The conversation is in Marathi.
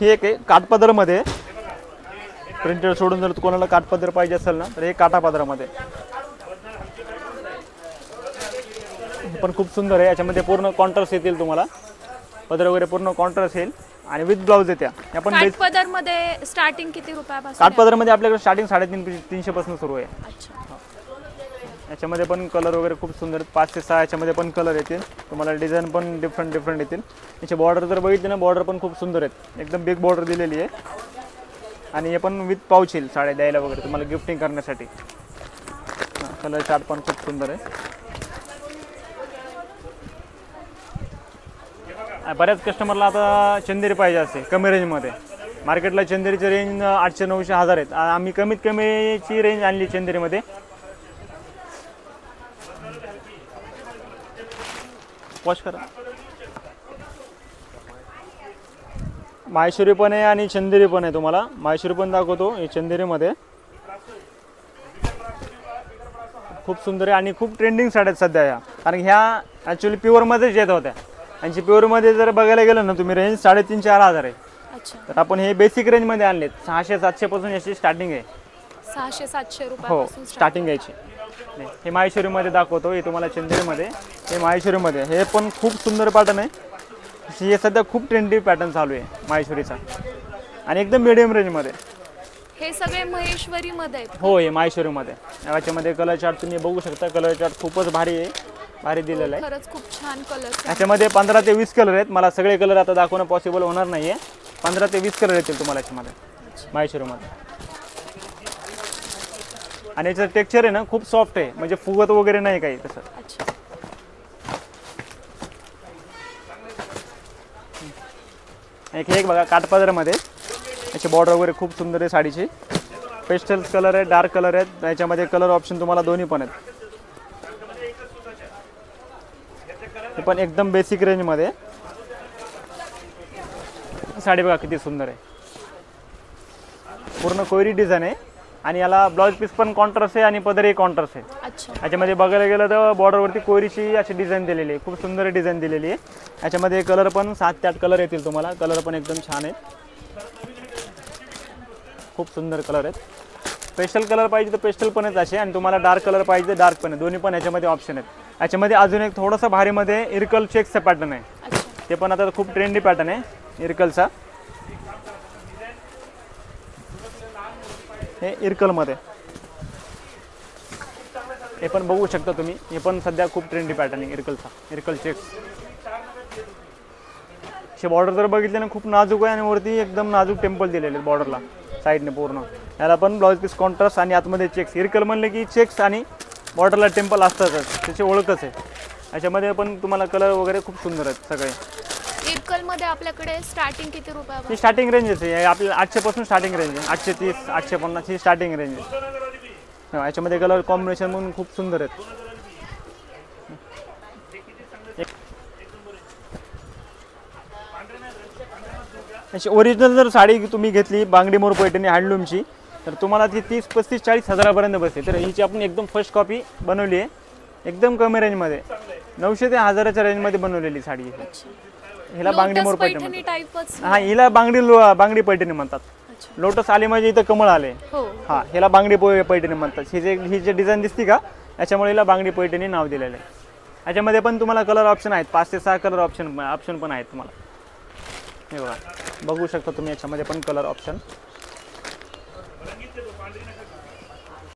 हे एक आहे काठपदरमध्ये, प्रिंटेड सोडून जर कोणाला काठपदर पाहिजे असेल ना तर हे काठापदरामध्ये पण खूप सुंदर आहे। याच्यामध्ये पूर्ण कॉन्ट्रास्ट येतील तुम्हाला, पदर वगैरे पूर्ण कॉन्ट्रास्ट येईल आणि विथ ब्लाउज येत्या। आपण काठपदर मध्ये स्टार्टिंग किती रुपयापासून? काठपदर मध्ये आपल्याकडे स्टार्टिंग 350 पासून सुरू आहे। अच्छा, याच्यामध्ये पण कलर वगैरे खूप सुंदर आहेत, 5 ते 6 याच्यामध्ये पण कलर येतील तुम्हाला, डिझाईन पण डिफरंट येतील। याचे बॉर्डर जर बघितले ना, बॉर्डर पण खूप सुंदर आहेत, एकदम बिग बॉर्डर दिलेली आहे आणि हे पण विथ पाऊच येईल साड्या द्यायला वगैरे तुम्हाला गिफ्टिंग करण्यासाठी। कलर चार्ट पण खूप सुंदर आहे। बऱ्याच कस्टमरला आता चंदेरी पाहिजे असते कमी रेंजमध्ये, मार्केटला चंदेरीची रेंज 800, 900, 1000 आहेत, आम्ही कमीत कमीची रेंज आणली चंदेरीमध्ये। वॉश करा। माहेश्वरी पण आहे आणि चंदेरी पण आहे, तुम्हाला माहेश्वरी पण दाखवतो। हे चंदेरीमध्ये खूप सुंदर आहे आणि खूप ट्रेंडिंग साड्या आहेत सध्या या, कारण ह्या ॲक्च्युली प्युअरमध्येच येत होत्या आणि प्युअरमध्ये जर बघायला गेलं ना तुम्ही रेंज 3,500-4,000 आहे। अच्छा, तर आपण हे बेसिक रेंजमध्ये आणलेत, 600-700 पासून याची स्टार्टिंग आहे। 600-700 हो, रुपयापासून स्टार्टिंग यायची। हे माहेश्वरीमध्ये दाखवतो, हे तुम्हाला चंदेरीमध्ये, हे माहेश्वरीमध्ये, हे पण खूप सुंदर पॅटर्न आहे। हे सध्या खूप ट्रेंडी पॅटर्न चालू आहे माहेश्वरीचा आणि एकदम मीडियम रेंजमध्ये। हे सगळे महेश्वरीमध्ये आहेत? हो, हे माहेश्वरीमध्ये। याच्यामध्ये कलर चार्ट तुम्ही बघू शकता, कलर चार्ट खूपच भारी आहे, भारी दिलेलं आहे। खरंच खूप छान कलर। याच्यामध्ये 15 ते 20 कलर आहेत, मला सगळे कलर आता दाखवणं पॉसिबल होणार नाहीये। 15 ते 20 कलर येतील तुम्हाला याच्यामध्ये माहेश्वरीमध्ये आणि याचं टेक्स्चर आहे ना खूप सॉफ्ट आहे, म्हणजे फुगत वगैरे नाही काही तसं। अच्छा, एक बघा काठपदरामध्ये, याची बॉर्डर वगैरे खूप सुंदर आहे साडीची, पेस्टल कलर आहे, डार्क कलर आहेत, याच्यामध्ये कलर ऑप्शन तुम्हाला दोन्ही पण आहेत। हे पण एकदम बेसिक रेंजमध्ये साडी बघा किती सुंदर आहे, पूर्ण कोयरी डिझाईन आहे आणि याला ब्लाउज पीस पण कॉन्ट्रास्ट आहे आणि पदरही कॉन्ट्रास्ट आहे। अच्छा, याच्यामध्ये बघायला गेलं तर बॉर्डरवरती कोयरीची अशी डिझाईन दिलेली आहे, खूप सुंदर डिझाईन दिलेली आहे। याच्यामध्ये कलर पण 7 ते 8 कलर येतील तुम्हाला, कलर पण एकदम छान आहेत, खूप सुंदर कलर आहेत। पेस्टल कलर पाहिजे तर पेस्टल पण आहेत असे, आणि तुम्हाला डार्क कलर पाहिजे तर डार्क पण आहे, दोन्ही पण याच्यामध्ये ऑप्शन आहेत। याच्यामध्ये अजून एक थोडंसं भारीमध्ये इरकल चेक्सचा पॅटर्न आहे, ते पण आता खूप ट्रेंडी पॅटर्न आहे इरकलचा। हे इरकलमध्ये हे पण बघू शकता तुम्ही, हे पण सध्या खूप ट्रेंडी पॅटर्न आहे इरकलचा, इरकल चेक्स। हे बॉर्डर जर बघितले ना खूप नाजूक आहे आणि वरती एकदम नाजूक टेम्पल दिलेले बॉर्डरला साईडने पूर्ण। याला पण ब्लाउज पीस कॉन्ट्रास्ट आणि आतमध्ये चेक्स। इरकल म्हणले की चेक्स आणि बॉर्डरला टेम्पल असतातच, त्याची ओळखच आहे। याच्यामध्ये पण तुम्हाला कलर वगैरे खूप सुंदर आहेत सगळे। इरकल मध्ये आपल्याकडे स्टार्टिंग किती रुपयापासून? ही स्टार्टिंग रेंजच आहे, आपल्याला 800 पासून स्टार्टिंग रेंज आहे, 830, 850 ही स्टार्टिंग रेंज आहे। याच्यामध्ये कलर कॉम्बिनेशन म्हणून खूप सुंदर आहेत। अशी ओरिजिनल जर साडी तुम्ही घेतली बांगडी मोर पैठणी हँडलूमची तर तुम्हाला ती 30-35-40 हजारापर्यंत बसते। तर हिची आपण एकदम फर्स्ट कॉपी बनवली आहे, एकदम कमी रेंजमध्ये, 900 ते 1000च्या रेंजमध्ये बनवलेली साडी आहे। हिला बांगडी मोर पैठणी टाइपच? हां, हिला बांगडी पैठणी म्हणतात। लोटस आले म्हणजे इथं कमळ आले, हां, हिला बांगडी पैठणी म्हणतात। ही जे डिझाईन दिसते का, याच्यामुळे हिला बांगडी पैठणी नाव दिलेलं आहे। याच्यामध्ये पण तुम्हाला कलर ऑप्शन आहेत, 5 ते 6 कलर ऑप्शन पण आहेत तुम्हाला। हे बघू शकता तुम्ही, याच्यामध्ये पण कलर ऑप्शन